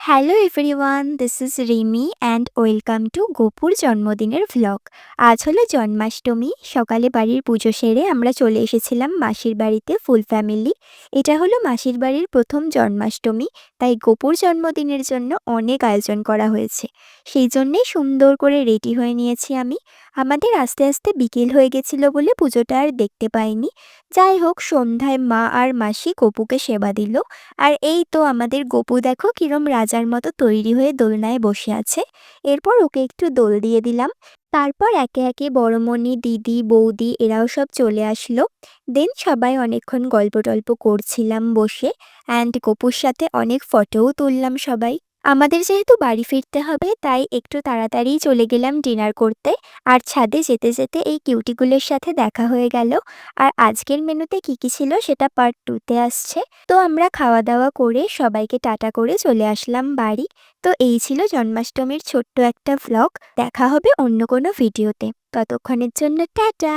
Hello everyone, this is Rimi and welcome to গোপুর জন্মদিনের vlog. আজ হলো জন্মাষ্টমী। সকালে বাড়ির পুজো সেরে আমরা চলে এসেছিলাম মাসির বাড়িতে ফুল ফ্যামিলি। এটা হলো মাসির বাড়ির প্রথম জন্মাষ্টমী, তাই গোপুর জন্মদিনের জন্য অনেক আয়োজন করা হয়েছে। সেই জন্যেই সুন্দর করে রেডি হয়ে নিয়েছি আমি। আমাদের আস্তে আস্তে বিকেল হয়ে গেছিল বলে পুজোটা আর দেখতে পাইনি। যাই হোক, সন্ধ্যায় মা আর মাসি গপুকে সেবা দিল। আর এই তো আমাদের গপু, দেখো কিরম রাজার মতো তৈরি হয়ে দোলনায় বসে আছে। এরপর ওকে একটু দোল দিয়ে দিলাম। তারপর একে একে বড়মণি, দিদি, বৌদি এরাও সব চলে আসলো। দেন সবাই অনেকক্ষণ গল্প টল্প করছিলাম বসে। অ্যান্ড গপুর সাথে অনেক ফটোও তুললাম সবাই। আমাদের যেহেতু বাড়ি ফিরতে হবে, তাই একটু তাড়াতাড়ি চলে গেলাম ডিনার করতে। আর ছাদে যেতে যেতে এই কিউটিগুলোর সাথে দেখা হয়ে গেল। আর আজকের মেনুতে কী কী ছিল সেটা পার্ট 2-তে আসছে। তো আমরা খাওয়া দাওয়া করে সবাইকে টাটা করে চলে আসলাম বাড়ি। তো এই ছিল জন্মাষ্টমীর ছোট্ট একটা ভ্লগ। দেখা হবে অন্য কোনো ভিডিওতে। ততক্ষণের জন্য টাটা।